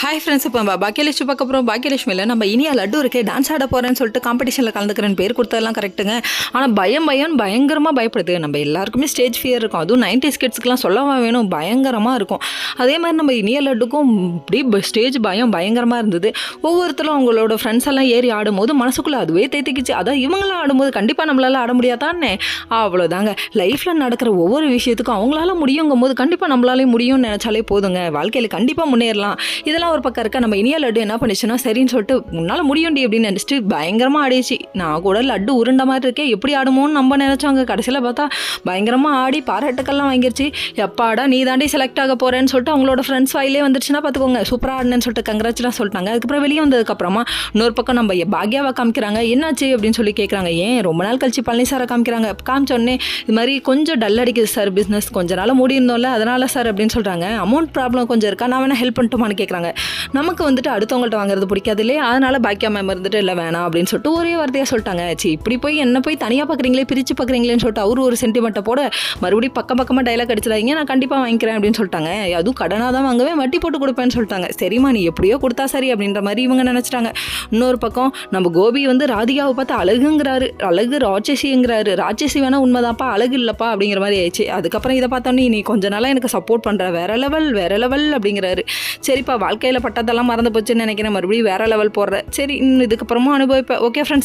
Hi friends, இப்போ பாக்கியலட்சுமி பார்க்க போகிறோம். பாக்கியலட்சுமியில் நம்ம இனியா லட்டு இருக்கே டான்ஸ் ஆட போகிறேன்னு சொல்லிட்டு காம்படிஷனில் கலந்துக்கிறேன்னு பேர் கொடுத்ததெல்லாம் கரெக்டுங்க. ஆனால் பயங்கரமாக பயப்படுது. நம்ம எல்லாருக்குமே ஸ்டேஜ் ஃபியர் இருக்கும். அதுவும் 90s கிட்ஸ்க்குலாம் சொல்லவா வேணும், பயங்கரமாக இருக்கும். அதே மாதிரி நம்ம இனியா லட்டுக்கும் இப்படி ஸ்டேஜ் பயங்கரமாக இருந்தது. ஒவ்வொருத்தரும் அவங்களோட ஃப்ரெண்ட்ஸ் எல்லாம் ஏறி ஆடும்போது மனசுக்குள்ளே அதுவே தேத்திக்கிச்சு. அதான் இவங்களாம் ஆடும்போது கண்டிப்பாக நம்மளால ஆட முடியாதானே, அவ்வளோதாங்க. லைஃப்பில் நடக்கிற ஒவ்வொரு விஷயத்துக்கும் அவங்களால முடியுங்கும் போது கண்டிப்பாக நம்மளாலே முடியும்னு நினச்சாலே போதுங்க. வாழ்க்கையில் கண்டிப்பாக முன்னேறலாம். இதெல்லாம் ஒரு பக்கம் இருக்க, நம்ம இனியா லட்டு என்ன பண்ணிச்சுன்னா சரின்னு சொல்லிட்டு உன்னால் முடியும்டி அப்படின்னு நினச்சிட்டு பயங்கரமாக ஆடிச்சு. நான் கூட லட்டு உருண்ட மாதிரி இருக்கே, எப்படி ஆடுமோன்னு நம்ம நினச்சாங்க. கடைசியில் பார்த்தா பயங்கரமாக ஆடி பாராட்டுக்கெல்லாம் வாங்கிருச்சு. எப்பாடா நீ தாண்டி செலக்ட் ஆக போகிறேன்னு சொல்லிட்டு அவங்களோட ஃப்ரெண்ட்ஸ் வாயிலே வந்துருச்சுன்னா பார்த்துக்கோங்க. சூப்பராக ஆடினேன்னு சொல்லிட்டு கங்க்ராச்சுலாம் சொல்லிட்டாங்க. அதுக்கப்புறம் வெளியே வந்ததுக்கப்புறமா இன்னொரு பக்கம் நம்ம பாக்யாவை காமிக்கிறாங்க. என்னாச்சு அப்படின்னு சொல்லி கேட்குறாங்க. ஏன் ரொம்ப நாள் கழிச்சு பழனி சாரை காமிக்கிறாங்க. காமிச்சோடனே இது மாதிரி கொஞ்சம் டல் அடிக்குது சார் பிஸ்னஸ், கொஞ்ச நாள் மூடி இருந்தோம்ல அதனால சார் அப்படின்னு சொல்கிறாங்க. அமௌண்ட் ப்ராப்ளம் கொஞ்சம் இருக்கா, நான் வேணால் ஹெல்ப் பண்ணிட்டுமான்னு கேட்குறாங்க. நமக்கு வந்துட்டு அடுத்தவங்கள்ட்ட வாங்குறது பிடிக்காது இல்லையா, அதனால பாக்கியா மேம் இருந்துட்டு இல்லை வேணாம் அப்படின்னு சொல்லிட்டு ஒரே வார்த்தையாக சொல்லிட்டாங்க. இப்படி போய் என்ன போய் தனியாக பார்க்குறீங்களே, பிரித்து பார்க்குறீங்களேன்னு சொல்லிட்டு அவரு ஒரு சென்டிமெண்ட்டை போட மறுபடியும் பக்கமாக டைலாக் அடிச்சிடாதீங்க, நான் கண்டிப்பாக வாங்கிக்கிறேன் அப்படின்னு சொல்லிட்டாங்க. அதுவும் கடனாக தான் வாங்குவேன், வட்டி போட்டு கொடுப்பேன்னு சொல்லிட்டாங்க. சரிம்மா நீ எப்படியோ கொடுத்தா சரி அப்படின்ற மாதிரி இவங்க நினச்சிட்டாங்க. இன்னொரு பக்கம் நம்ம கோபி வந்து ராதிகாவை பார்த்து அழகுங்கிறாரு, அழகு ராட்சசிங்கிறாரு. ராட்சசி வேணா உண்மைதான்ப்பா, அழகு இல்லைப்பா அப்படிங்கிற மாதிரி ஆயிடுச்சு. அதுக்கப்புறம் இதை பார்த்தோன்னே நீ கொஞ்ச நாளாக எனக்கு சப்போர்ட் பண்ணுற, வேற லெவல் அப்படிங்கிறாரு. சரிப்பா வாழ்க்கையில் பட்டதெல்லாம் மறந்து போச்சுன்னு நினைக்கிறேன், மறுபடியும் வேற லெவல் போடுற. சரி இதுக்கப்புறமா அனுபவிப்பேன். Okay friends.